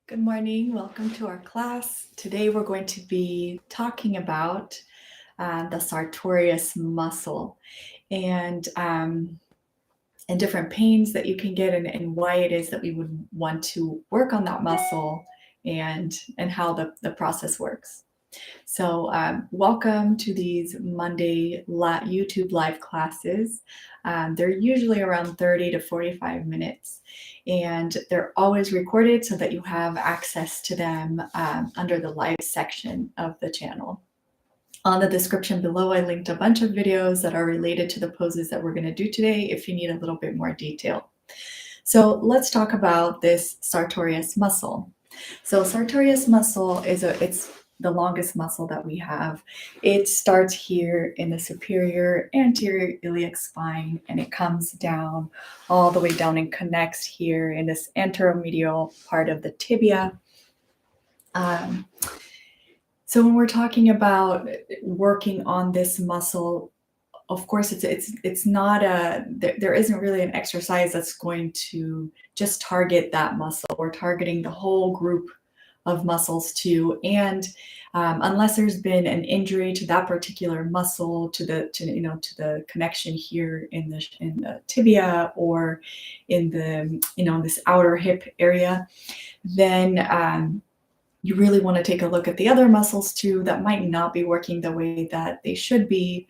Good morning. Welcome to our class. Today we're going to be talking about the Sartorius muscle and different pains that you can get and why it is that we would want to work on that muscle and how the process works. So welcome to these Monday YouTube live classes. They're usually around 30 to 45 minutes, and they're always recorded so that you have access to them under the live section of the channel. On the description below, I linked a bunch of videos that are related to the poses that we're going to do today if you need a little bit more detail. So let's talk about this Sartorius muscle. So Sartorius muscle it's the longest muscle that we have. It starts here in the superior anterior iliac spine, and it comes down all the way down and connects here in this anteromedial part of the tibia. So when we're talking about working on this muscle, of course, it's not there isn't really an exercise that's going to just target that muscle. We're targeting the whole group of muscles too, and unless there's been an injury to that particular muscle, to the connection here in the tibia or in the this outer hip area, then you really want to take a look at the other muscles too that might not be working the way that they should be,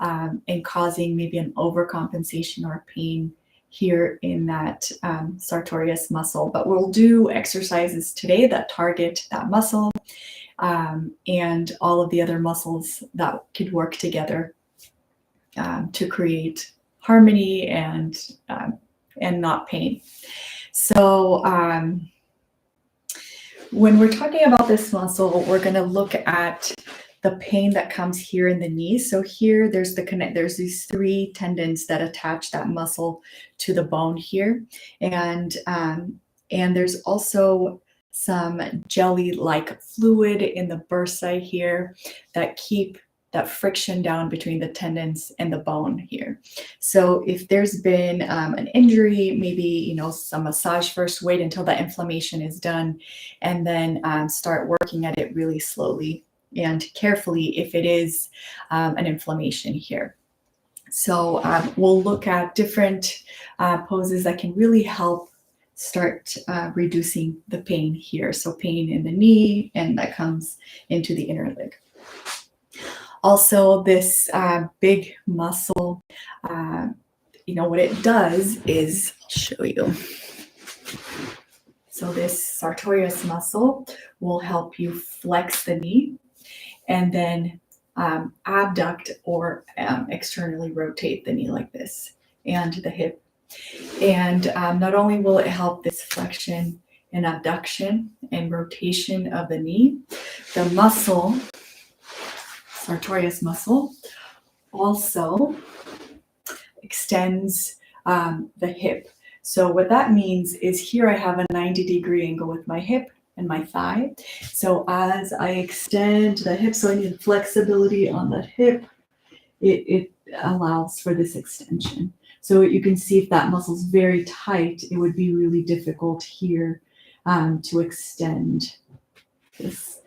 and causing maybe an overcompensation or pain here in that Sartorius muscle. But we'll do exercises today that target that muscle and all of the other muscles that could work together to create harmony and not pain. So when we're talking about this muscle, we're going to look at the pain that comes here in the knee. So here there's these three tendons that attach that muscle to the bone here, and there's also some jelly-like fluid in the bursae here that keep that friction down between the tendons and the bone here. So if there's been an injury, maybe some massage first, wait until that inflammation is done, and then start working at it really slowly and carefully if it is an inflammation here. So we'll look at different poses that can really help start reducing the pain here. So pain in the knee, and that comes into the inner leg. Also, this big muscle, what it does is, I'll show you. So this Sartorius muscle will help you flex the knee and then abduct or externally rotate the knee like this and the hip. And not only will it help this flexion and abduction and rotation of the knee, the muscle, Sartorius muscle, also extends the hip. So what that means is here I have a 90-degree angle with my hip and my thigh. So as I extend the hip, so I need flexibility on the hip, it allows for this extension. So you can see if that muscle's very tight, it would be really difficult here to extend this.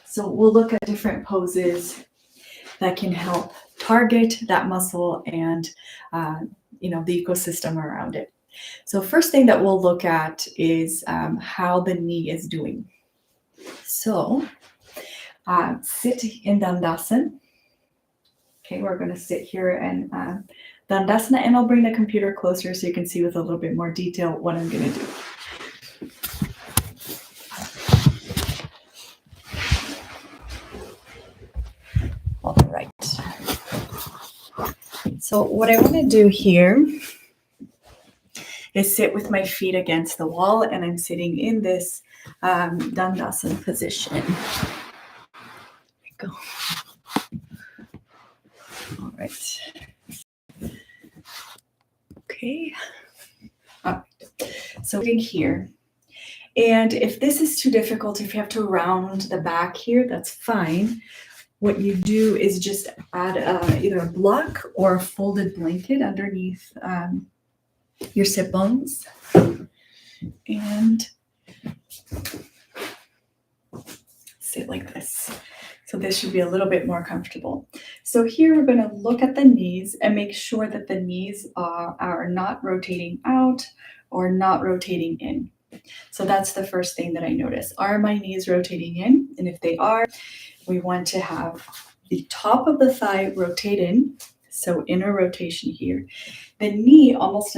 So we'll look at different poses that can help target that muscle and the ecosystem around it. So first thing that we'll look at is how the knee is doing. So sit in Dandasana. Okay, we're going to sit here and Dandasana, and I'll bring the computer closer so you can see with a little bit more detail what I'm going to do. All right. So what I want to do here is sit with my feet against the wall, and I'm sitting in this Dandasana position. There we go. All right. Okay. All right. So sitting here. And if this is too difficult, if you have to round the back here, that's fine. What you do is just add either a block or a folded blanket underneath your sit bones. And sit like this. So this should be a little bit more comfortable. So here we're going to look at the knees and make sure that the knees are not rotating out or not rotating in. So that's the first thing that I notice. Are my knees rotating in? And if they are, we want to have the top of the thigh rotate in. So inner rotation here. The knee almost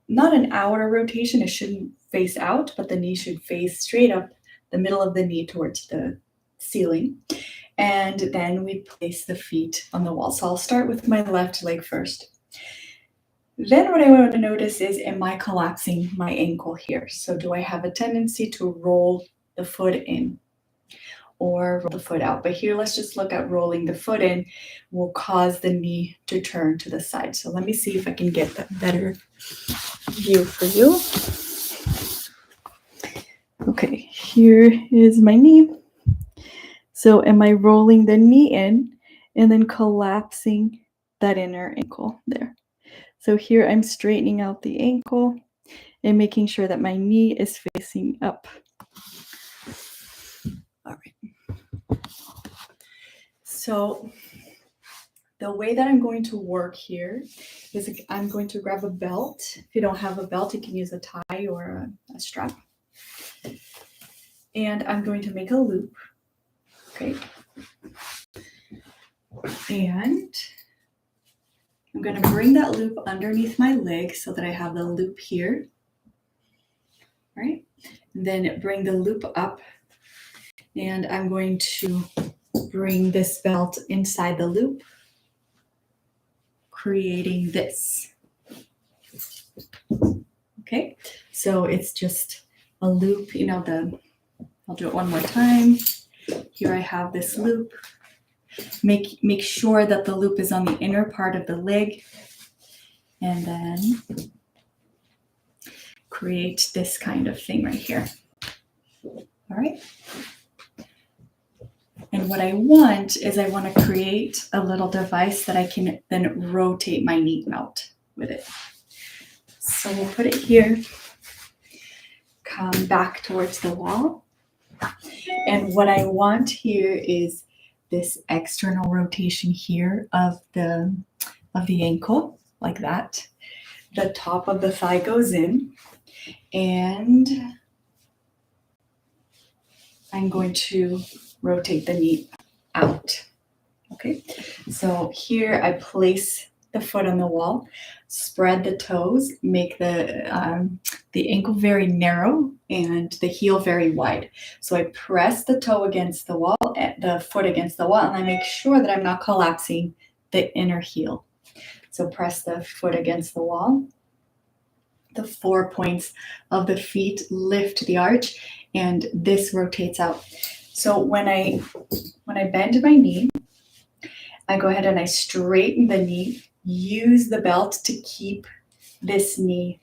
not an outer rotation. It shouldn't face out, but the knee should face straight up, the middle of the knee towards the ceiling. And then we place the feet on the wall. So I'll start with my left leg first. Then what I want to notice is, am I collapsing my ankle here? So do I have a tendency to roll the foot in or roll the foot out? But here, let's just look at rolling the foot in will cause the knee to turn to the side. So let me see if I can get that better view for you. Okay, here is my knee. So am I rolling the knee in and then collapsing that inner ankle there? So here I'm straightening out the ankle and making sure that my knee is facing up. All right. So the way that I'm going to work here is I'm going to grab a belt. If you don't have a belt, you can use a tie or a strap. And I'm going to make a loop. Okay. And I'm going to bring that loop underneath my leg so that I have the loop here. All right. And then bring the loop up. And I'm going to bring this belt inside the loop, creating this. Okay. So it's just a loop, I'll do it one more time. Here I have this loop. Make sure that the loop is on the inner part of the leg, and then create this kind of thing right here. All right. And what I want is I want to create a little device that I can then rotate my knee out with it. So we'll put it here, come back towards the wall. And what I want here is this external rotation here of the ankle, like that. The top of the thigh goes in, and I'm going to rotate the knee out. Okay, so here I place the foot on the wall, spread the toes, make the ankle very narrow and the heel very wide. So I press the toe against the wall, the foot against the wall, and I make sure that I'm not collapsing the inner heel. So press the foot against the wall. The 4 points of the feet lift the arch, and this rotates out. So when I bend my knee, I go ahead and I straighten the knee, use the belt to keep this knee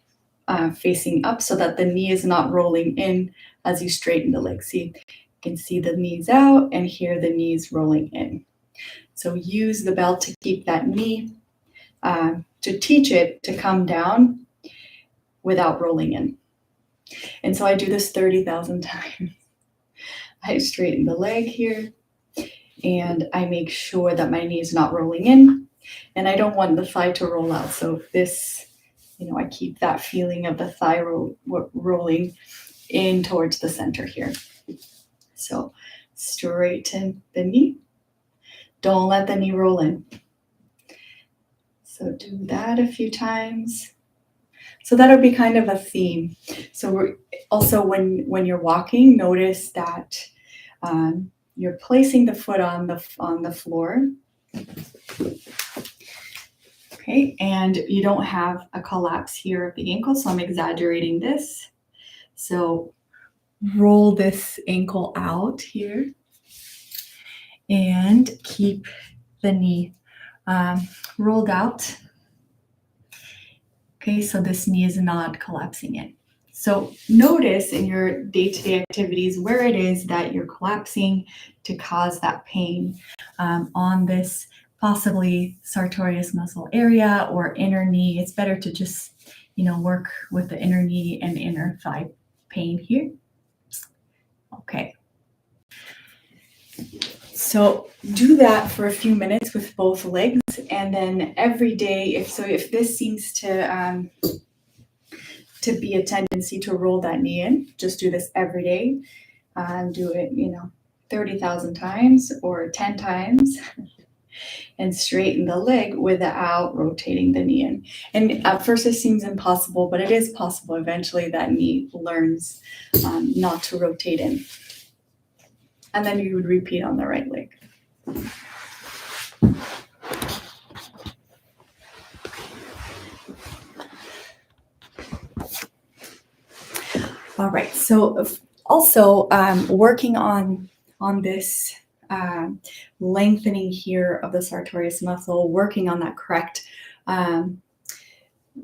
facing up so that the knee is not rolling in as you straighten the leg. See, you can see the knees out and here the knees rolling in. So use the belt to keep that knee, to teach it to come down without rolling in. And so I do this 30,000 times. I straighten the leg here and I make sure that my knee is not rolling in, and I don't want the thigh to roll out. So this, I keep that feeling of the thigh rolling in towards the center here. So straighten the knee. Don't let the knee roll in. So do that a few times. So that'll be kind of a theme. So we're also when you're walking, notice that you're placing the foot on the floor. Okay, and you don't have a collapse here of the ankle, so I'm exaggerating this. So roll this ankle out here and keep the knee rolled out. Okay, so this knee is not collapsing in. So notice in your day-to-day activities where it is that you're collapsing to cause that pain on this possibly sartorius muscle area or inner knee. It's better to just, work with the inner knee and inner thigh pain here. Okay. So do that for a few minutes with both legs, and then every day, if this seems to be a tendency to roll that knee in, just do this every day. Do it, 30,000 times or 10 times, and straighten the leg without rotating the knee in. And at first it seems impossible, but it is possible. Eventually that knee learns not to rotate in. And then you would repeat on the right leg. All right, so also working on this lengthening here of the sartorius muscle, working on that correct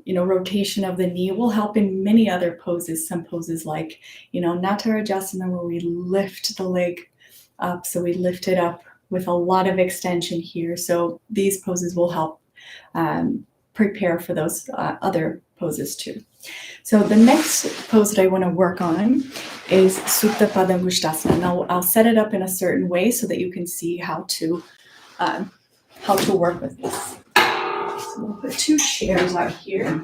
rotation of the knee will help in many other poses. Some poses like, natarajasana, where we lift the leg up. So we lift it up with a lot of extension here. So these poses will help prepare for those other poses too. So the next pose that I want to work on is Supta Padangushtasana. Now I'll set it up in a certain way so that you can see how to work with this. So we'll put 2 chairs out here.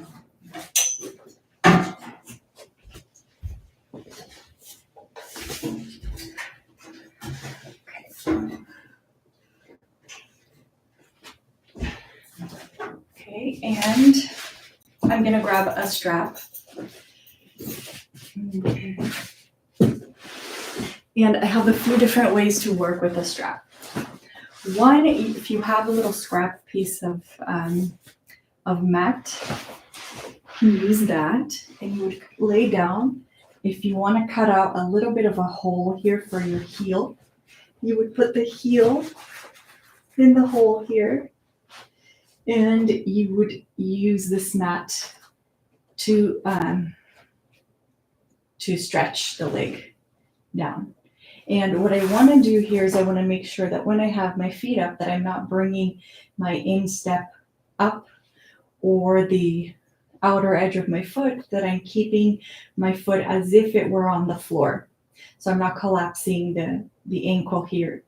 Okay, and I'm going to grab a strap. And I have a few different ways to work with a strap. One, if you have a little scrap piece of mat, you can use that, and you would lay down. If you want to cut out a little bit of a hole here for your heel, you would put the heel in the hole here, and you would use this mat to stretch the leg down. And what I want to do here is I want to make sure that when I have my feet up, that I'm not bringing my instep up or the outer edge of my foot, that I'm keeping my foot as if it were on the floor. So I'm not collapsing the ankle here,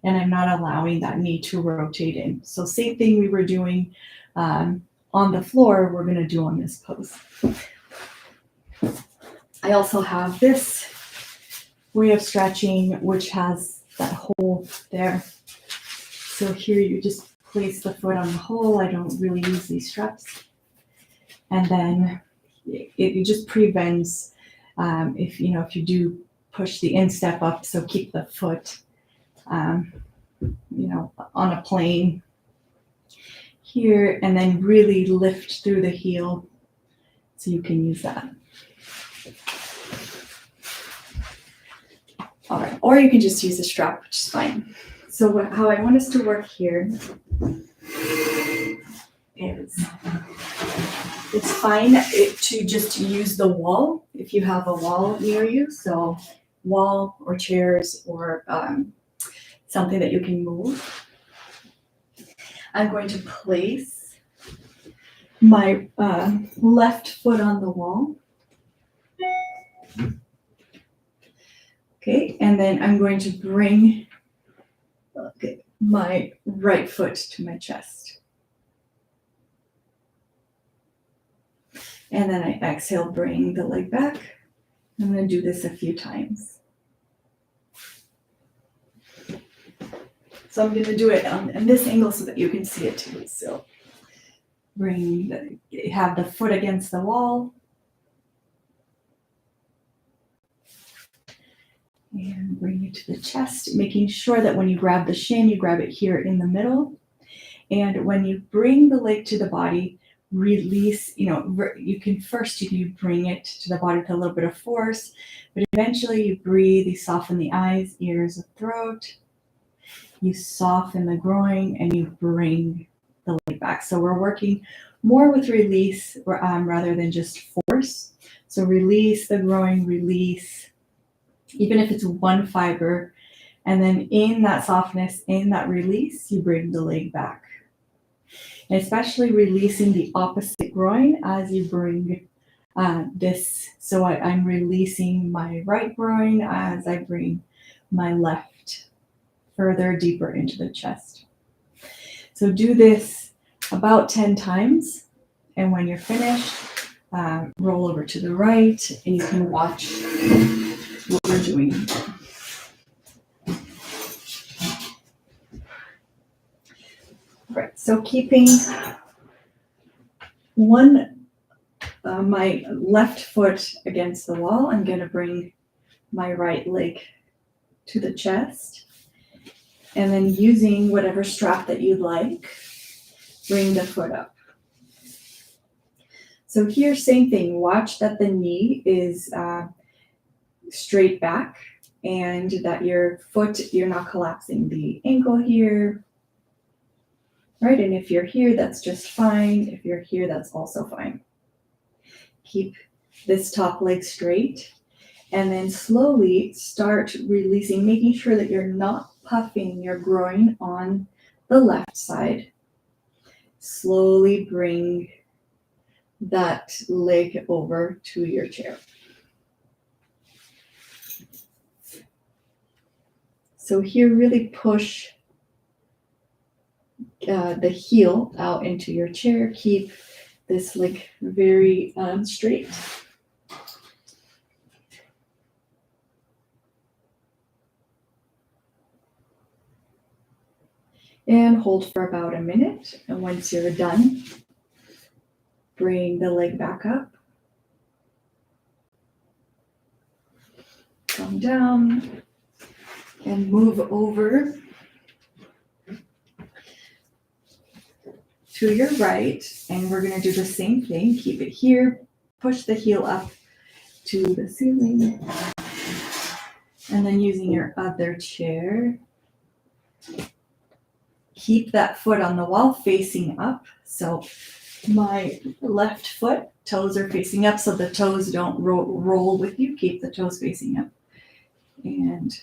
and I'm not allowing that knee to rotate in. So same thing we were doing on the floor, we're going to do on this pose. I also have this way of stretching, which has that hole there. So here you just place the foot on the hole. I don't really use these straps. And then it just prevents if you do push the instep up, so keep the foot on a plane here, and then really lift through the heel so you can use that. All right, or you can just use a strap, which is fine. So how I want us to work here is, it's fine to just use the wall if you have a wall near you. So wall or chairs or something that you can move. I'm going to place my left foot on the wall. Okay, and then I'm going to bring my right foot to my chest. And then I exhale, bring the leg back. I'm going to do this a few times. So I'm going to do it on this angle so that you can see it too. So have the foot against the wall. And bring it to the chest, making sure that when you grab the shin, you grab it here in the middle. And when you bring the leg to the body, release, you can bring it to the body with a little bit of force, but eventually you breathe, you soften the eyes, ears, and throat. You soften the groin and you bring the leg back. So we're working more with release rather than just force. So release the groin, release, even if it's one fiber, and then in that softness, in that release, you bring the leg back. And especially releasing the opposite groin as you bring this. So I'm releasing my right groin as I bring my left further, deeper into the chest. So do this about 10 times. And when you're finished, roll over to the right and you can watch what we're doing. Right, so keeping my left foot against the wall, I'm going to bring my right leg to the chest. And then using whatever strap that you'd like, bring the foot up. So here, same thing. Watch that the knee is straight back and that your foot, you're not collapsing the ankle here. Right, and if you're here, that's just fine. If you're here, that's also fine. Keep this top leg straight and then slowly start releasing, making sure that you're not puffing your groin on the left side. Slowly bring that leg over to your chair. So here, really push the heel out into your chair. Keep this leg very straight. And hold for about a minute. And once you're done, bring the leg back up. Come down and move over to your right. And we're going to do the same thing. Keep it here. Push the heel up to the ceiling. And then using your other chair, keep that foot on the wall facing up. So my left foot, toes are facing up so the toes don't roll with you. Keep the toes facing up. And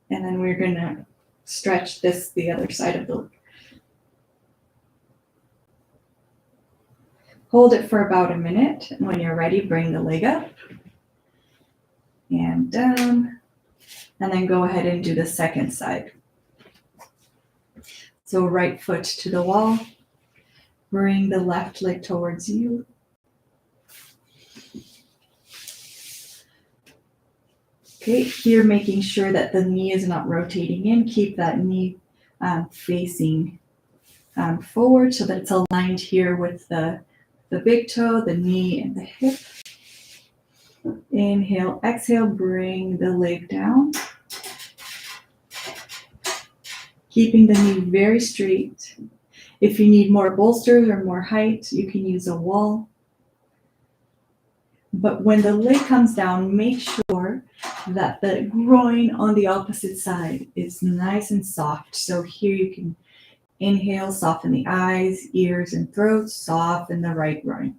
then we're going to stretch this the other side of the leg. Hold it for about a minute. And when you're ready, bring the leg up and down. And then go ahead and do the second side. So right foot to the wall. Bring the left leg towards you. Okay, here making sure that the knee is not rotating in. Keep that knee facing forward so that it's aligned here with the big toe, the knee, and the hip. Inhale, exhale, bring the leg down. Keeping the knee very straight. If you need more bolsters or more height, you can use a wall. But when the leg comes down, make sure that the groin on the opposite side is nice and soft. So here you can inhale, soften the eyes, ears, and throat, soften the right groin.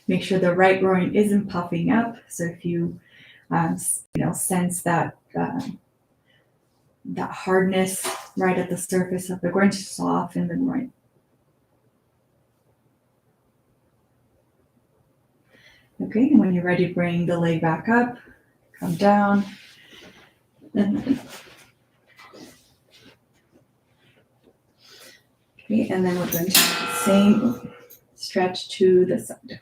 Make sure the right groin isn't puffing up. So if you, sense that that hardness right at the surface of the groin, to soften the groin. Okay, and when you're ready, bring the leg back up, come down, and okay, and then we're going to do the same stretch to the side.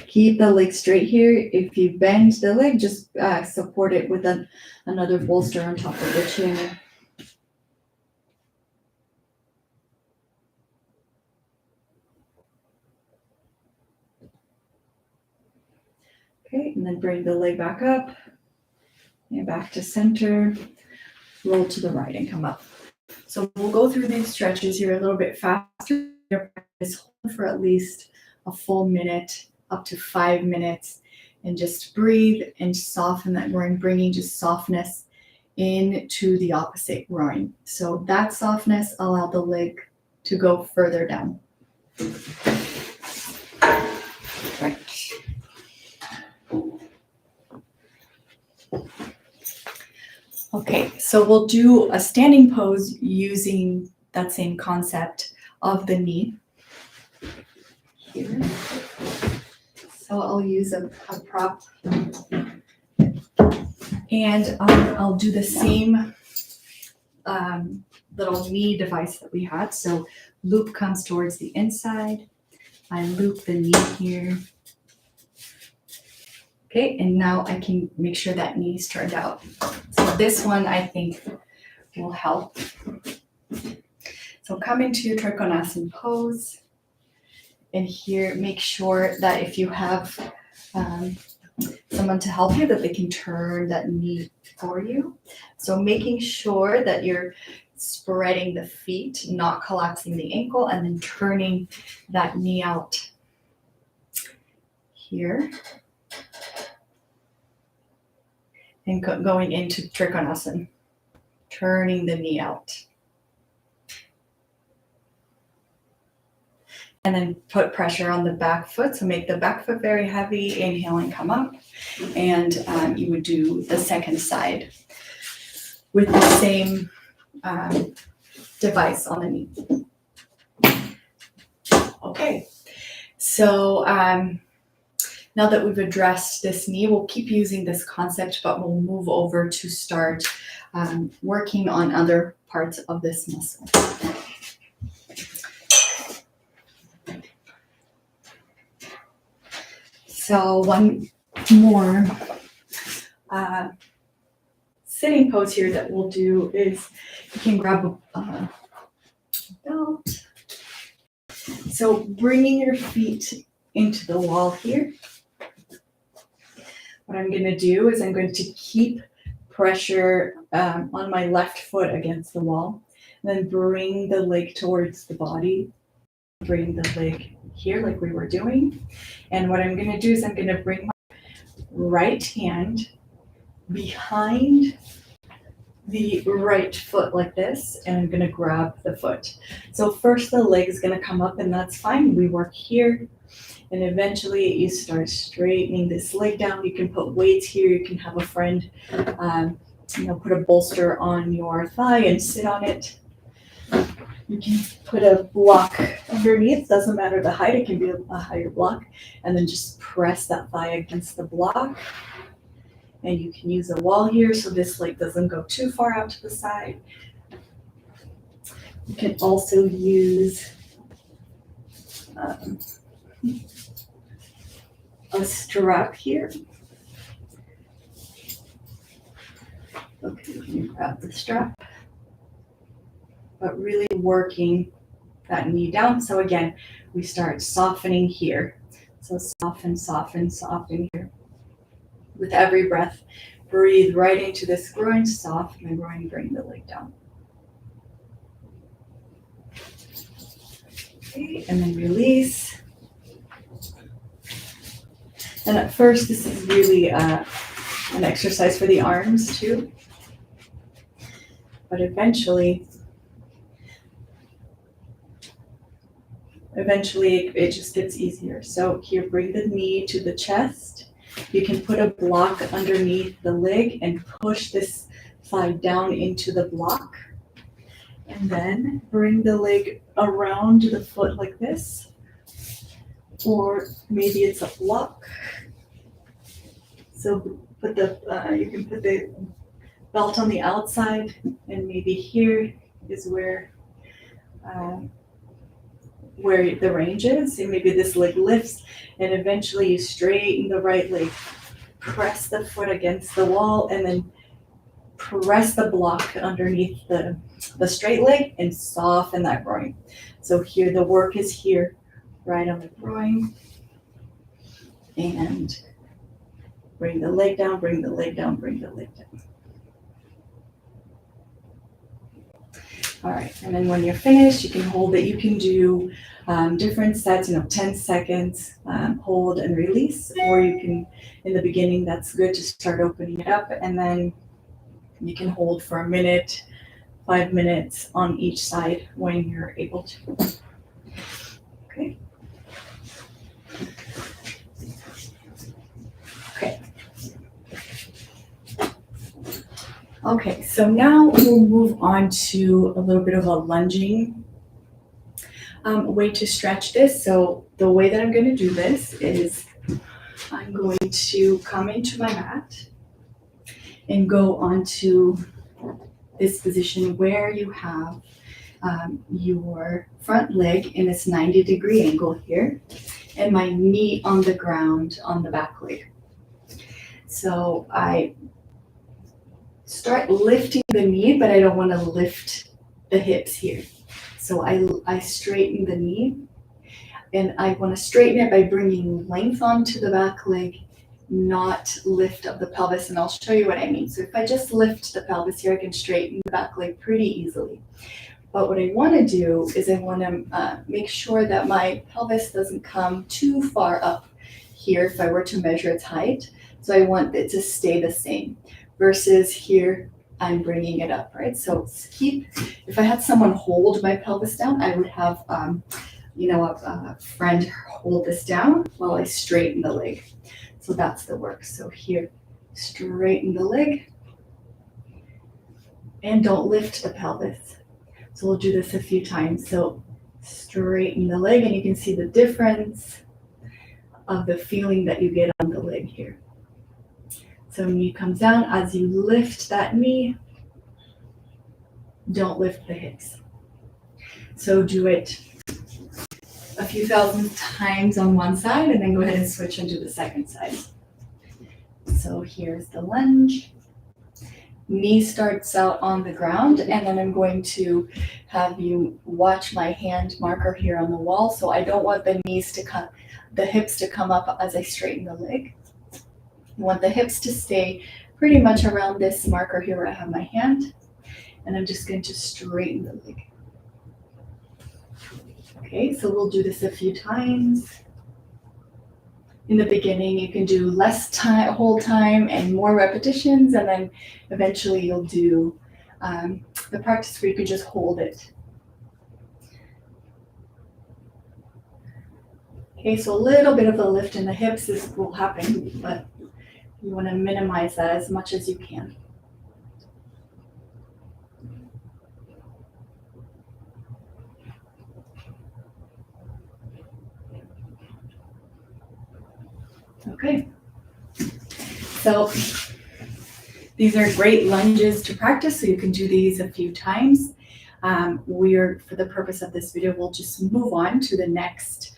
Keep the leg straight here. If you bend the leg, just support it with another bolster on top of the chair. Okay, and then bring the leg back up and back to center. Roll to the right and come up. So we'll go through these stretches here a little bit faster. Practice for at least a full minute, up to 5 minutes, and just breathe and soften that groin, bringing just softness into the opposite groin. So that softness allow the leg to go further down. Right. Okay, so we'll do a standing pose using that same concept of the knee. here. So I'll use a prop. And I'll do the same little knee device that we had. So loop comes towards the inside. I loop the knee here. Okay, and now I can make sure that knee's turned out. So this one I think will help. So come into your Trikonasana pose. And here, make sure that if you have someone to help you, that they can turn that knee for you. So making sure that you're spreading the feet, not collapsing the ankle, and then turning that knee out here. And going into Trikonasana, turning the knee out. And then put pressure on the back foot. So make the back foot very heavy. Inhale and come up. And you would do the second side with the same device on the knee. Okay. So now that we've addressed this knee, we'll keep using this concept, but we'll move over to start working on other parts of this muscle. So one more sitting pose here that we'll do is you can grab a belt. So bringing your feet into the wall here. What I'm going to do is I'm going to keep pressure on my left foot against the wall, and then bring the leg towards the body. Bring the leg here like we were doing. And what I'm going to do is I'm going to bring my right hand behind the right foot like this, and I'm going to grab the foot. So first the leg is going to come up, and that's fine. We work here, and eventually you start straightening this leg down. You can put weights here. You can have a friend, put a bolster on your thigh and sit on it. You can put a block underneath, doesn't matter the height, it can be a higher block, and then just press that thigh against the block. And you can use a wall here so this leg doesn't go too far out to the side. You can also use a strap here. Okay, you grab the strap. But really working that knee down. So again, we start softening here. So soften, soften, soften here. With every breath, breathe right into this groin, soften the groin, bring the leg down. Okay, and then release. And at first, this is really an exercise for the arms too. But eventually it just gets easier. So here, bring the knee to the chest. You can put a block underneath the leg and push this thigh down into the block. And then bring the leg around the foot like this. Or maybe it's a block. So put you can put the belt on the outside, and maybe here is where the range is. And maybe this leg lifts, and eventually you straighten the right leg, press the foot against the wall, and then press the block underneath the straight leg and soften that groin. So here the work is here, right on the groin, and bring the leg down, bring the leg down, bring the leg down. All right, and then when you're finished, you can hold it. You can do different sets, 10 seconds, hold and release, or you can, in the beginning, that's good to start opening it up, and then you can hold for a minute, 5 minutes on each side when you're able to. Okay. Okay, so now we'll move on to a little bit of a lunging way to stretch this. So the way that I'm going to do this is I'm going to come into my mat and go onto this position where you have your front leg in this 90-degree angle here, and my knee on the ground on the back leg. So I start lifting the knee, but I don't want to lift the hips here. So I straighten the knee, and I want to straighten it by bringing length onto the back leg, not lift up the pelvis, and I'll show you what I mean. So if I just lift the pelvis here, I can straighten the back leg pretty easily. But what I want to do is I want to make sure that my pelvis doesn't come too far up here if I were to measure its height. So I want it to stay the same versus here I'm bringing it up, right? So if I had someone hold my pelvis down, I would have a friend hold this down while I straighten the leg. So that's the work. So here, straighten the leg and don't lift the pelvis. So we'll do this a few times. So straighten the leg, and you can see the difference of the feeling that you get on the leg here. So knee comes down. As you lift that knee, don't lift the hips. So do it a few thousand times on one side, and then go ahead and switch and do the second side. So here's the lunge. Knee starts out on the ground, and then I'm going to have you watch my hand marker here on the wall. So I don't want the hips to come up as I straighten the leg. I want the hips to stay pretty much around this marker here where I have my hand, and I'm just going to straighten the leg. Okay, so we'll do this a few times. In the beginning, you can do less time, whole time, and more repetitions, and then eventually you'll do the practice where you can just hold it. Okay, so a little bit of a lift in the hips will happen, but you want to minimize that as much as you can. Okay, so these are great lunges to practice, so you can do these a few times. For the purpose of this video, we'll just move on to the next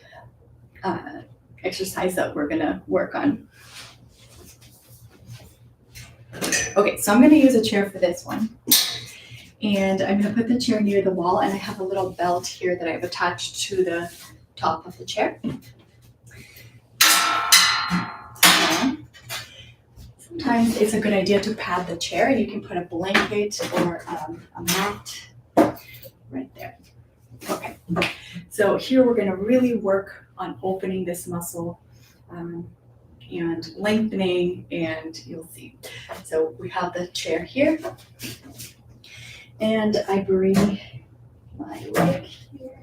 exercise that we're gonna work on. Okay, so I'm gonna use a chair for this one. And I'm gonna put the chair near the wall, and I have a little belt here that I've attached to the top of the chair. Sometimes it's a good idea to pad the chair, and you can put a blanket or a mat right there. Okay, so here we're going to really work on opening this muscle and lengthening, and you'll see. So we have the chair here, and I bring my leg here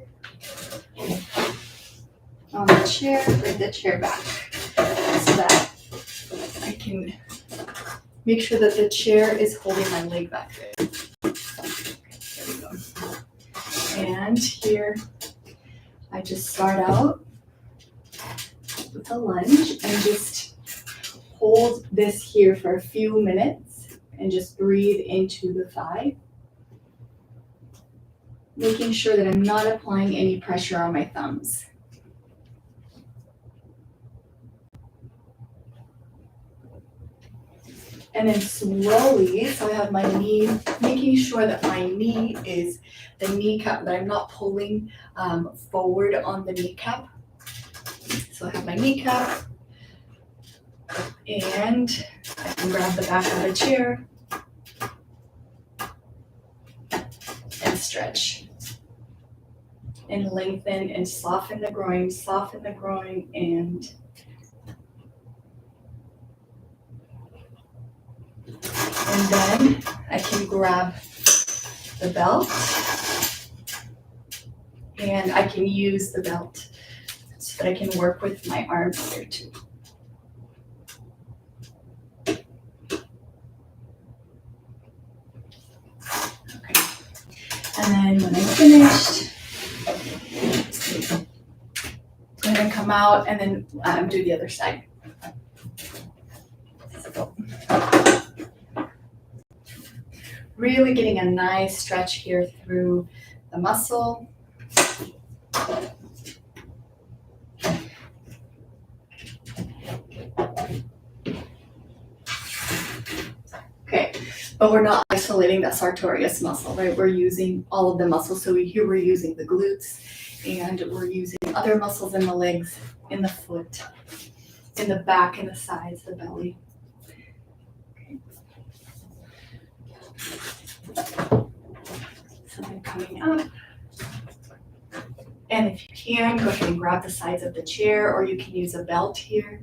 on the chair, bring the chair back so that I can make sure that the chair is holding my leg back there. Okay, there we go. And here, I just start out with a lunge and just hold this here for a few minutes and just breathe into the thigh, making sure that I'm not applying any pressure on my thumbs. And then slowly, so I have my knee, making sure that my knee is the kneecap, that I'm not pulling forward on the kneecap. So I have my kneecap, and I can grab the back of the chair and stretch. And lengthen and soften the groin, and then I can grab the belt, and I can use the belt so that I can work with my arms here too. Okay, and then when I'm finished, come out, and then do the other side. So, really getting a nice stretch here through the muscle. Okay, but we're not isolating the sartorius muscle, right? We're using all of the muscles. So here we're using the glutes, and we're using other muscles in the legs, in the foot, in the back, in the sides, the belly. Okay. So then coming up. And if you can, go ahead and grab the sides of the chair, or you can use a belt here.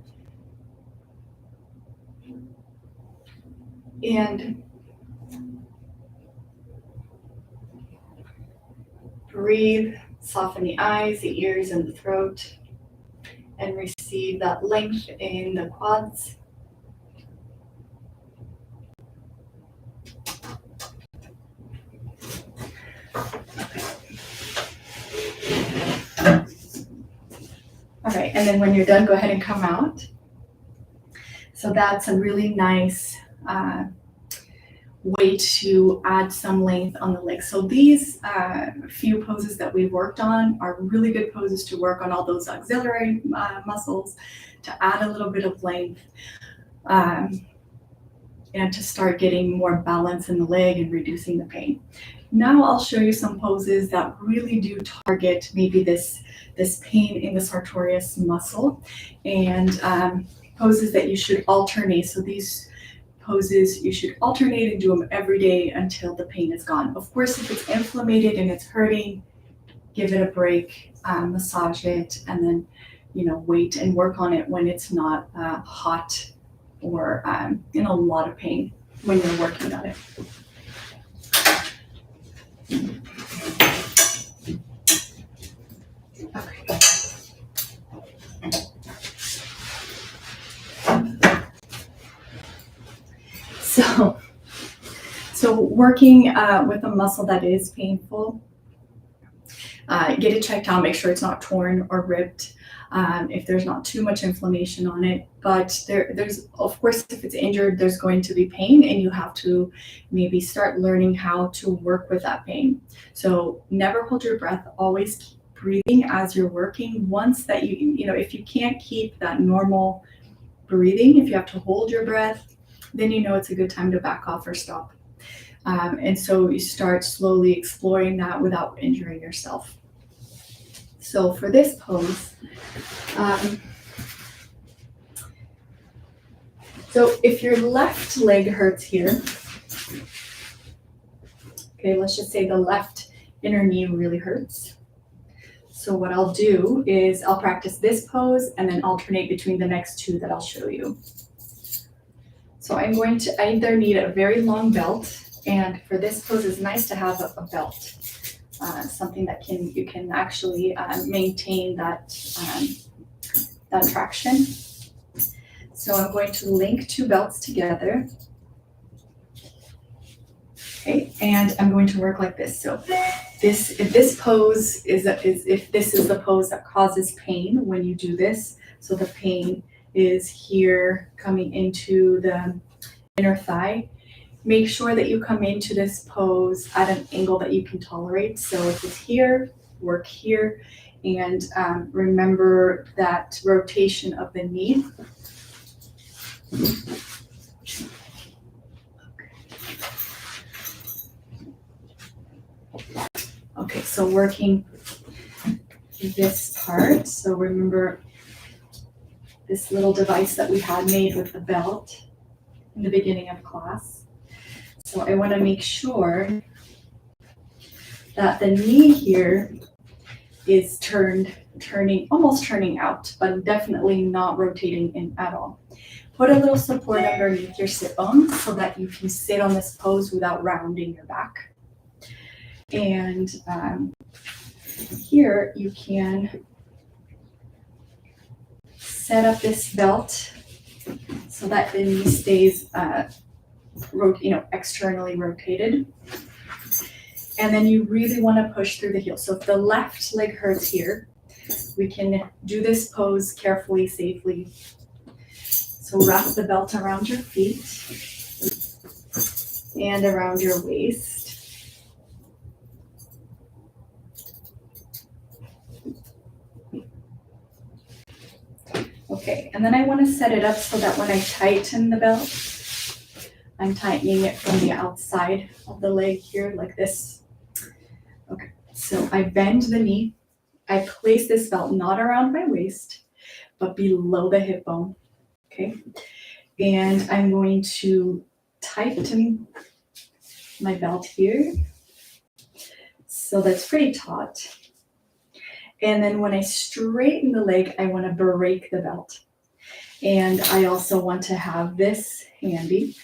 And breathe, soften the eyes, the ears, and the throat, and receive that length in the quads. All right, and then when you're done, go ahead and come out. So that's a really nice way to add some length on the legs. So these few poses that we've worked on are really good poses to work on all those auxiliary muscles, to add a little bit of length, and to start getting more balance in the leg and reducing the pain. Now I'll show you some poses that really do target maybe this pain in the sartorius muscle, and poses that you should alternate. So these poses, you should alternate and do them every day until the pain is gone. Of course, if it's inflamed and it's hurting, give it a break, massage it, and then, wait and work on it when it's not hot or in a lot of pain when you're working on it. Okay. So working with a muscle that is painful, get it checked out, make sure it's not torn or ripped, if there's not too much inflammation on it. But there's, of course, if it's injured, there's going to be pain, and you have to maybe start learning how to work with that pain. So never hold your breath, always keep breathing as you're working. Once that if you can't keep that normal breathing, if you have to hold your breath, then it's a good time to back off or stop. And so you start slowly exploring that without injuring yourself. So for this pose, so if your left leg hurts here, okay, let's just say the left inner knee really hurts. So what I'll do is I'll practice this pose and then alternate between the next two that I'll show you. So I either need a very long belt, and for this pose it's nice to have a belt, something that you can actually maintain that traction. So I'm going to link two belts together. Okay, and I'm going to work like this. So if this pose is the pose that causes pain when you do this, so the pain is here coming into the inner thigh, make sure that you come into this pose at an angle that you can tolerate. So if it's here, work here, and remember that rotation of the knee. Okay, so working this part. So remember this little device that we had made with the belt in the beginning of class. So I want to make sure that the knee here is almost turning out, but definitely not rotating in at all. Put a little support underneath your sit bones so that you can sit on this pose without rounding your back. And here you can set up this belt so that the knee stays externally rotated. And then you really want to push through the heel. So if the left leg hurts here, We can do this pose carefully, safely. So wrap the belt around your feet and around your waist. Okay, and then I want to set it up so that when I tighten the belt, I'm tightening it from the outside of the leg here, like this. Okay, so I bend the knee. I place this belt not around my waist, but below the hip bone. Okay, and I'm going to tighten my belt here. So that's pretty taut. And then when I straighten the leg, I want to break the belt. And I also want to have this handy.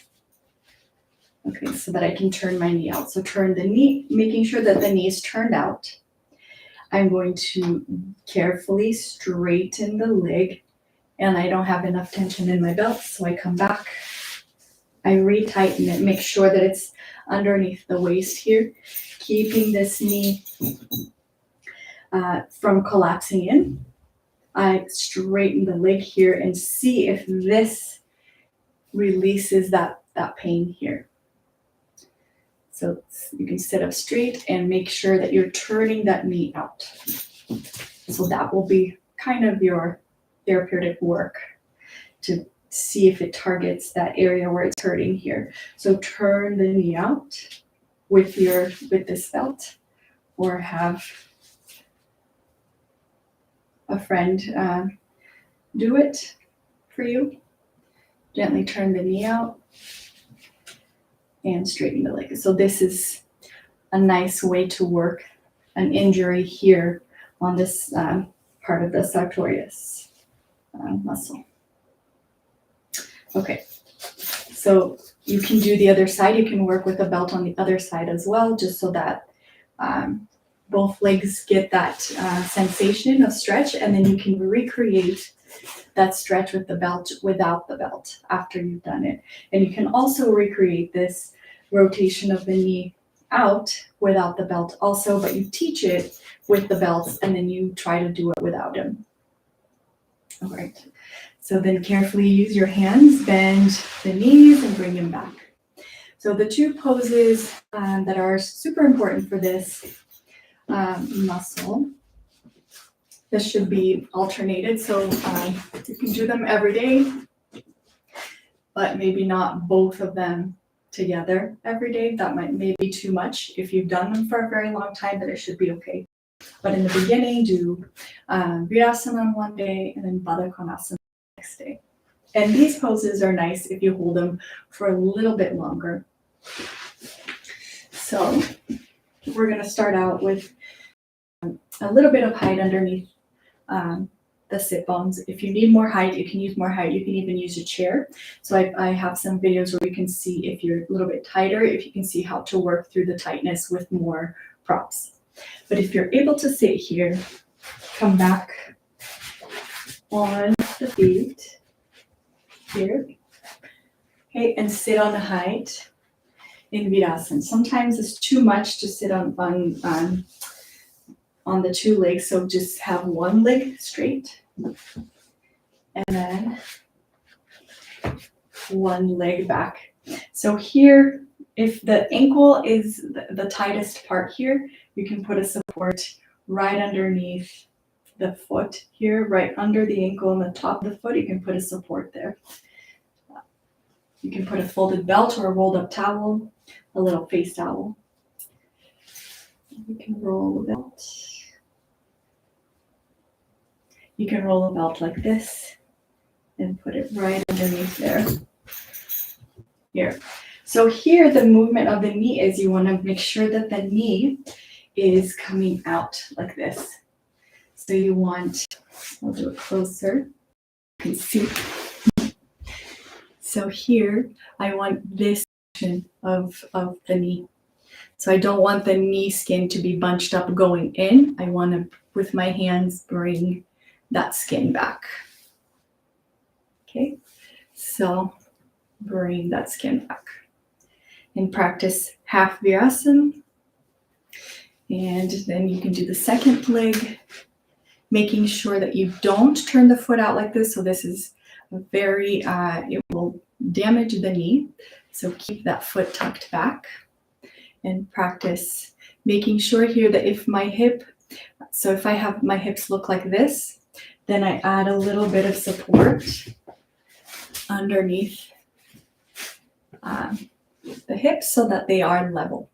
Okay, so that I can turn my knee out. So turn the knee, making sure that the knee is turned out. I'm going to carefully straighten the leg, and I don't have enough tension in my belt, so I come back. I retighten it, make sure that it's underneath the waist here, keeping this knee from collapsing in. I straighten the leg here and see if this releases that pain here. So you can sit up straight and make sure that you're turning that knee out. So that will be kind of your therapeutic work to see if it targets that area where it's hurting here. So turn the knee out with this belt, or have a friend do it for you. Gently turn the knee out and straighten the leg. So this is a nice way to work an injury here on this part of the sartorius muscle. Okay, so you can do the other side. You can work with a belt on the other side as well, just so that both legs get that sensation of stretch, and then you can recreate that stretch with the belt without the belt after you've done it. And you can also recreate this rotation of the knee out without the belt also, but you teach it with the belts and then you try to do it without them. All right, so then carefully use your hands, bend the knees and bring them back. So the two poses that are super important for this muscle, this should be alternated, so you can do them every day, but maybe not both of them together every day. That might be too much. If you've done them for a very long time, then it should be okay. But in the beginning, do Virasana on one day and then Baddha Konasana the next day. And these poses are nice if you hold them for a little bit longer. So we're going to start out with a little bit of height underneath the sit bones. If you need more height, you can use more height. You can even use a chair. So I have some videos where you can see if you're a little bit tighter, if you can see how to work through the tightness with more props. But if you're able to sit here, come back on the feet here, okay, and sit on the height in Virasana. Sometimes it's too much to sit on the two legs, so just have one leg straight and then one leg back. So here, if the ankle is the tightest part here, you can put a support right underneath the foot here, right under the ankle and the top of the foot. You can put a support there. You can put a folded belt or a rolled up towel, a little face towel. You can roll the belt. You can roll a belt like this and put it right underneath there. Here. So here, the movement of the knee is you want to make sure that the knee is coming out like this. So you want, I'll do it closer. You can see. So here, I want this section of the knee. So I don't want the knee skin to be bunched up going in. I want to, with my hands, bring that skin back. Okay, so bring that skin back. And practice half Virasana. And then you can do the second leg making sure that you don't turn the foot out like this. So this is very, it will damage the knee. So keep that foot tucked back and practice making sure here that if my hip, so if I have my hips look like this, then I add a little bit of support underneath the hips so that they are level.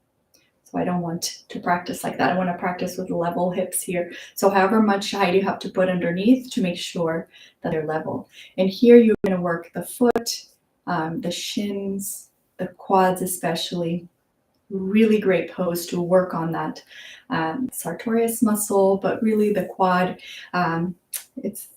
So I don't want to practice like that. I want to practice with level hips here. So however much height you have to put underneath to make sure that they're level. And here you're going to work the foot, the shins, the quads especially. Really great pose to work on that sartorius muscle, but really the quad. It's,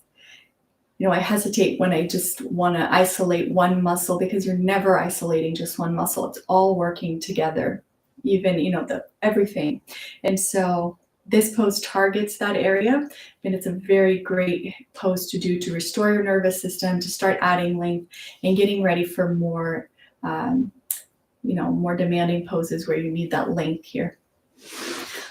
I hesitate when I just want to isolate one muscle, because you're never isolating just one muscle. It's all working together, even, the everything. And so this pose targets that area, and it's a very great pose to do to restore your nervous system, to start adding length and getting ready for more, more demanding poses where you need that length here.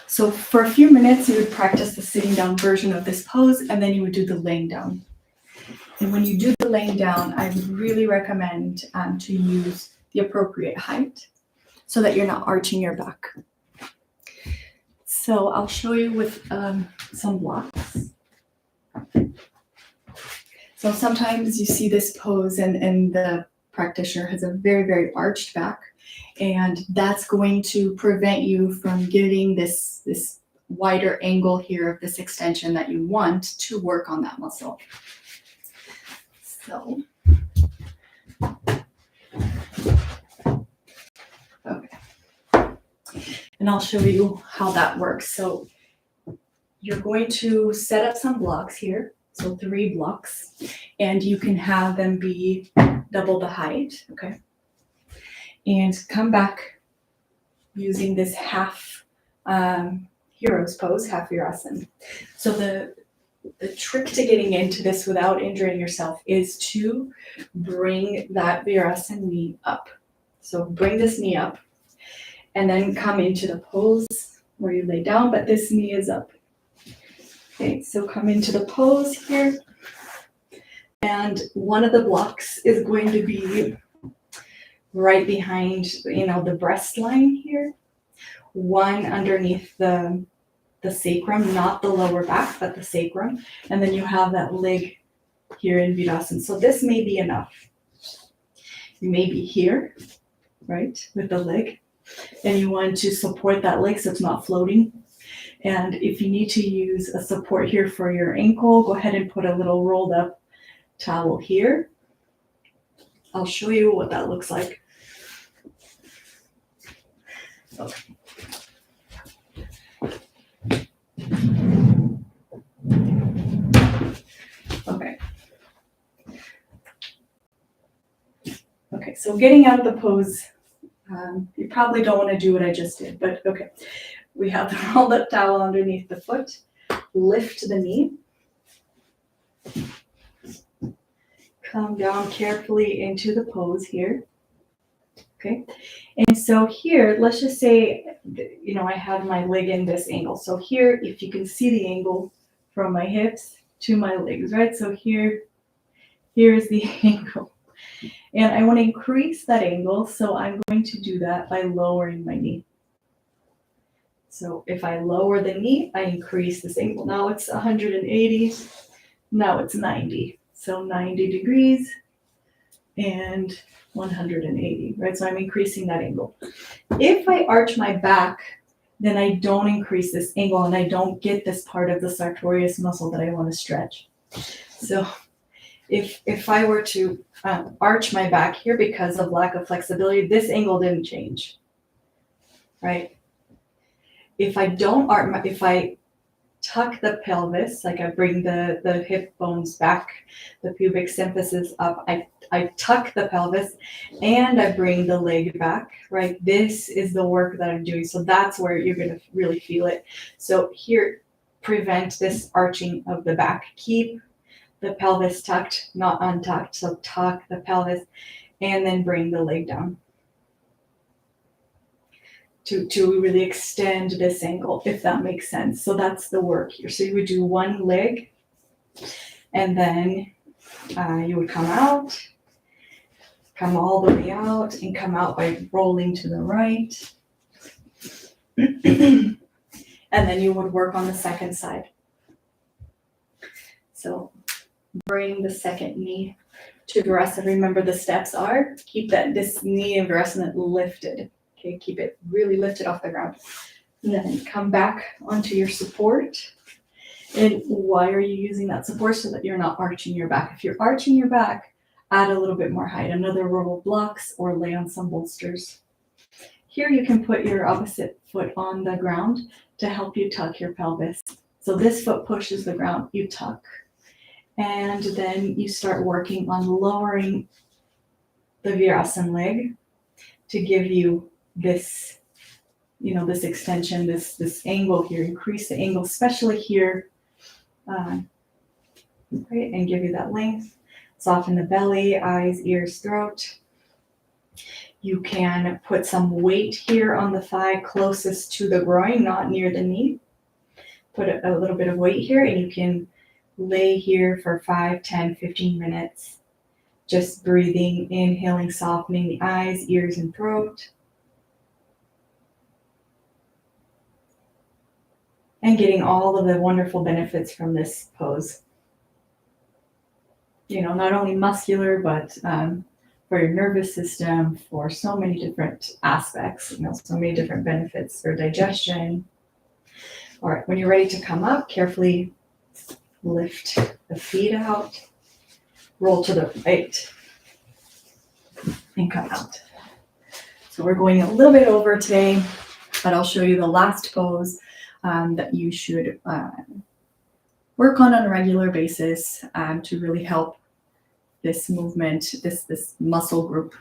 So for a few minutes, you would practice the sitting down version of this pose, and then you would do the laying down. And when you do the laying down, I really recommend to use the appropriate height so that you're not arching your back. So I'll show you with some blocks. So sometimes you see this pose and the practitioner has a very, very arched back, and that's going to prevent you from getting this wider angle here of this extension that you want to work on that muscle. So, okay. And I'll show you how that works. So you're going to set up some blocks here. So 3 blocks, and you can have them be double the height, okay? And come back using this half hero's pose, half virasana. So the trick to getting into this without injuring yourself is to bring that virasana knee up. So bring this knee up and then come into the pose where you lay down, but this knee is up. Okay, so come into the pose here. And one of the blocks is going to be right behind, the breast line here. One underneath the sacrum, not the lower back, but the sacrum. And then you have that leg here in Virasana. So this may be enough. You may be here, right, with the leg. And you want to support that leg so it's not floating. And if you need to use a support here for your ankle, go ahead and put a little rolled up towel here. I'll show you what that looks like. Okay. Okay, so getting out of the pose, you probably don't want to do what I just did, but okay. We have the rolled up towel underneath the foot. Lift the knee. Come down carefully into the pose here. Okay. And so here, let's just say, I have my leg in this angle. So here, if you can see the angle from my hips to my legs, right? So here's the angle. And I want to increase that angle. So I'm going to do that by lowering my knee. So if I lower the knee, I increase this angle. Now it's 180. Now it's 90. So 90 degrees and 180, right? So I'm increasing that angle. If I arch my back, then I don't increase this angle and I don't get this part of the sartorius muscle that I want to stretch. So if I were to arch my back here because of lack of flexibility, this angle didn't change, right? If I don't arch, if I tuck the pelvis, like I bring the hip bones back, the pubic symphysis up, I tuck the pelvis and I bring the leg back, right? This is the work that I'm doing. So that's where you're going to really feel it. So here, prevent this arching of the back. Keep the pelvis tucked, not untucked. So tuck the pelvis and then bring the leg down. to really extend this angle, if that makes sense. So that's the work here. So you would do one leg, and then you would come out, come all the way out, and come out by rolling to the right. And then you would work on the second side. So bring the second knee to the rest. And remember, the steps are keep this knee of rest lifted. Okay, keep it really lifted off the ground. And then come back onto your support. And why are you using that support? So that you're not arching your back. If you're arching your back, add a little bit more height, another row of blocks, or lay on some bolsters. Here you can put your opposite foot on the ground to help you tuck your pelvis. So this foot pushes the ground, you tuck. And then you start working on lowering the Virasana leg to give you this, this extension, this angle here, increase the angle, especially here, right, and give you that length. Soften the belly, eyes, ears, throat. You can put some weight here on the thigh closest to the groin, not near the knee. Put a little bit of weight here, and you can lay here for 5, 10, 15 minutes. Just breathing, inhaling, softening the eyes, ears, and throat. And getting all of the wonderful benefits from this pose. Not only muscular, but for your nervous system, for so many different aspects, so many different benefits for digestion. All right, when you're ready to come up, carefully lift the feet out, roll to the right, and come out. So we're going a little bit over today, but I'll show you the last pose that you should work on a regular basis to really help this movement, this muscle group.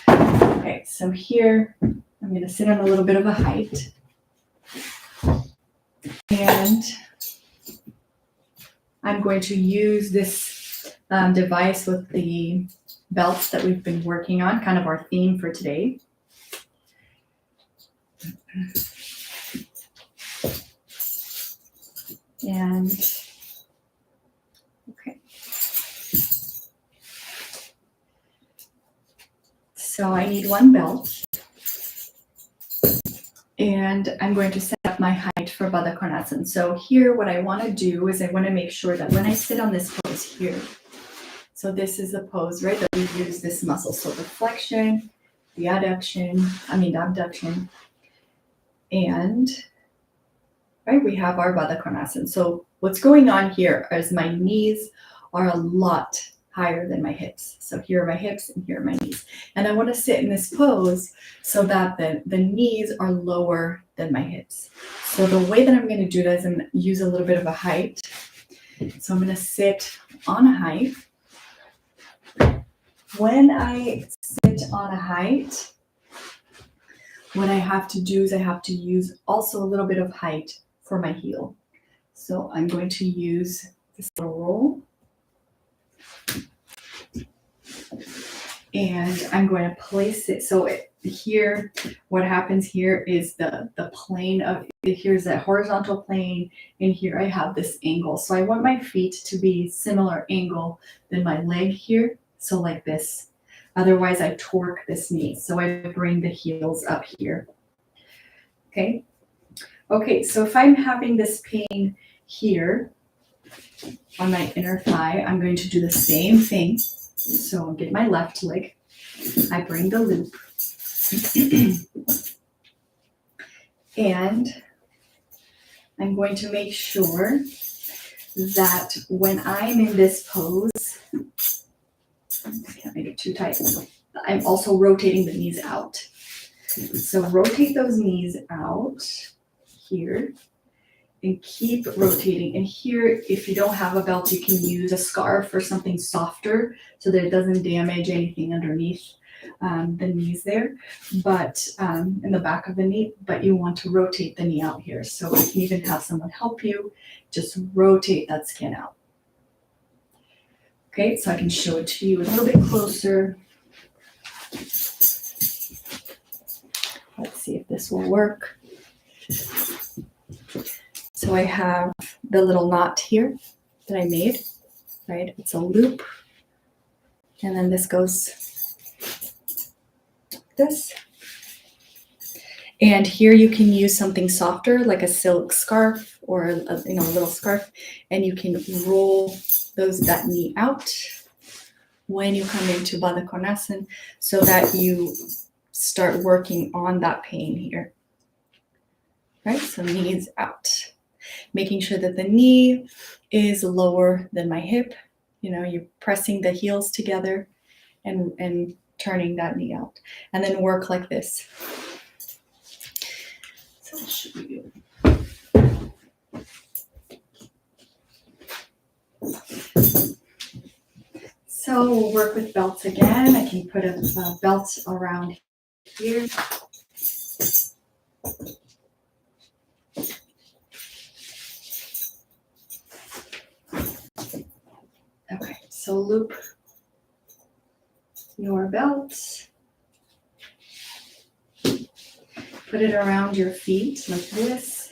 Okay, so here I'm going to sit on a little bit of a height, and I'm going to use this device with the belts that we've been working on, kind of our theme for today. And okay. So I need one belt, and I'm going to set up my height for Baddha Konasana. So here what I want to do is I want to make sure that when I sit on this pose here, so this is the pose, right, that we use this muscle. So the flexion, the abduction, and right, we have our Baddha Konasana. So what's going on here is my knees are a lot higher than my hips. So here are my hips and here are my knees. And I want to sit in this pose so that the knees are lower than my hips. So the way that I'm going to do that is I'm going to use a little bit of a height. So I'm going to sit on a height. When I sit on a height, what I have to do is I have to use also a little bit of height for my heel. So I'm going to use this little roll. And I'm going to place it. So here, what happens here is the plane of, here's that horizontal plane, and here I have this angle. So I want my feet to be similar angle than my leg here. So like this. Otherwise I torque this knee. So I bring the heels up here. Okay. Okay, so if I'm having this pain here on my inner thigh, I'm going to do the same thing. So I'll get my left leg. I bring the loop. And I'm going to make sure that when I'm in this pose, I can't make it too tight, I'm also rotating the knees out. So rotate those knees out here and keep rotating. And here, if you don't have a belt, you can use a scarf or something softer so that it doesn't damage anything underneath the knees there, but in the back of the knee, but you want to rotate the knee out here. So you can even have someone help you, just rotate that skin out. Okay, so I can show it to you a little bit closer. Let's this will work. So I have the little knot here that I made, right? It's a loop. And then this goes like this. And here you can use something softer like a silk scarf or a little scarf, and you can roll that knee out when you come into Baddha Konasana so that you start working on that pain here. Right? So knees out. Making sure that the knee is lower than my hip. You're pressing the heels together and turning that knee out. And then work like this. So what should we do? So we'll work with belts again. I can put a belt around here. Okay, so loop your belt. Put it around your feet like this.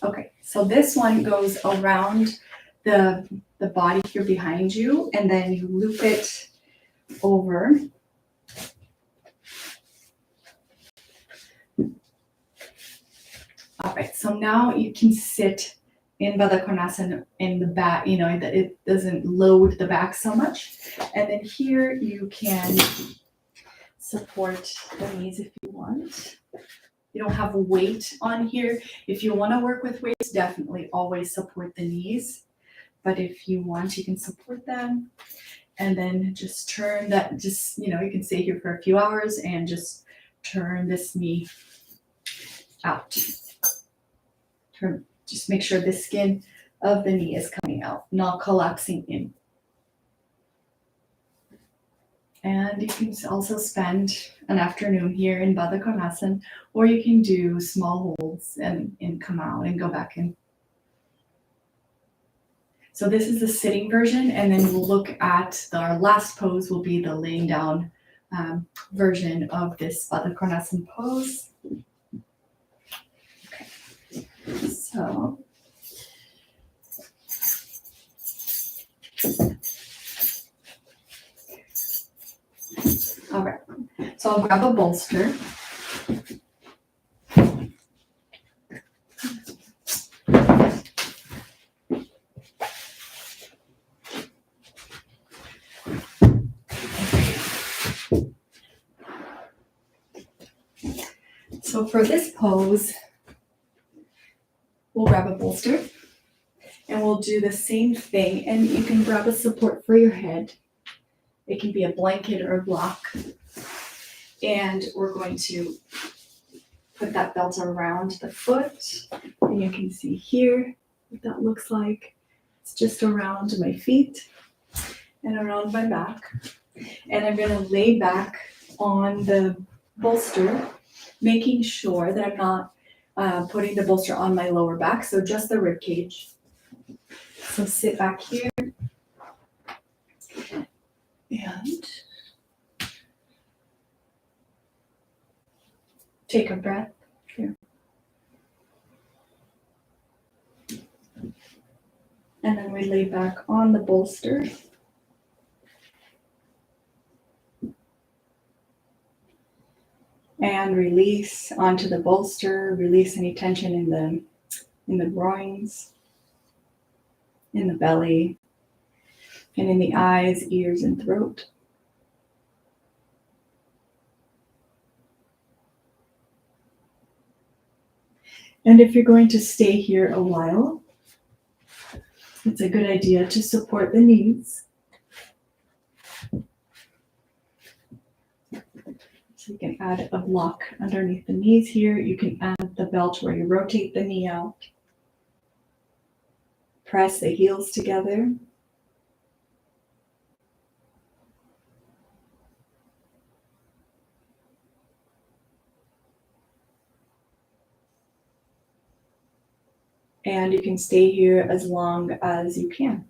Okay, so this one goes around the body here behind you, and then you loop it over. All right, so now you can sit in Baddha Konasana in the back, that it doesn't load the back so much. And then here you can support the knees if you want. You don't have weight on here. If you want to work with weights, definitely always support the knees. But if you want, you can support them. And then just turn that, you can stay here for a few hours and just turn this knee out. Just make sure the skin of the knee is coming out, not collapsing in. And you can also spend an afternoon here in Baddha Konasana, or you can do small holds and come out and go back in. So this is the sitting version, and then we'll look at our last pose will be the laying down version of this Baddha Konasana pose. Okay, so all right, so I'll grab a bolster. So for this pose, we'll grab a bolster and we'll do the same thing, and you can grab a support for your head. It can be a blanket or a block. And we're going to put that belt around the foot. And you can see here what that looks like. It's just around my feet and around my back. And I'm going to lay back on the bolster, making sure that I'm not putting the bolster on my lower back, so just the rib cage. So sit back here. And take a breath here. And then we lay back on the bolster. And release onto the bolster, release any tension in the groins, in the belly, and in the eyes, ears, and throat. And if you're going to stay here a while, it's a good idea to support the knees. So you can add a block underneath the knees here. You can add the belt where you rotate the knee out. Press the heels together. And you can stay here as long as you can.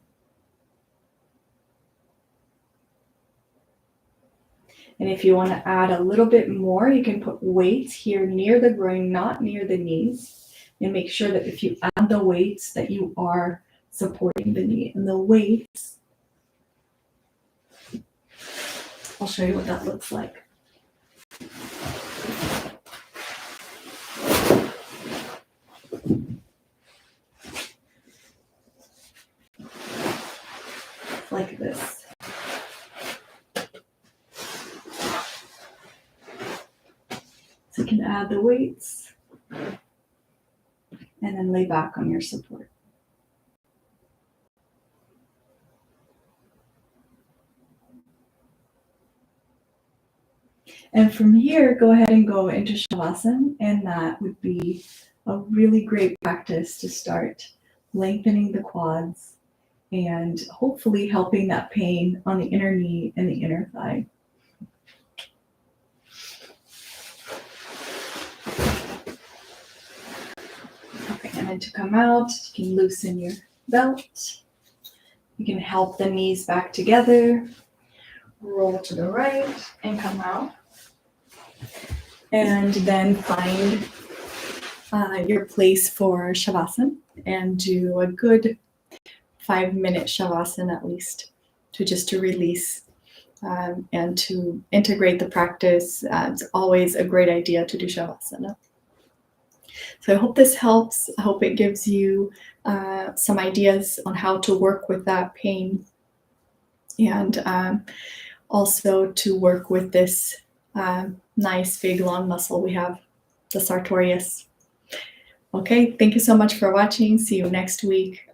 And if you want to add a little bit more, you can put weights here near the groin, not near the knees. And make sure that if you add the weights that you are supporting the knee. And the weights, I'll show you what that looks like. Like this. So you can add the weights and then lay back on your support. And from here, go ahead and go into Shavasana, and that would be a really great practice to start lengthening the quads and hopefully helping that pain on the inner knee and the inner thigh. Okay, and then to come out, you can loosen your belt. You can help the knees back together. Roll to the right and come out. And then find your place for Shavasana and do a good 5-minute Shavasana at least to release and to integrate the practice. It's always a great idea to do Shavasana. So I hope this helps. I hope it gives you some ideas on how to work with that pain and also to work with this nice big long muscle we have, the Sartorius. Okay, thank you so much for watching. See you next week.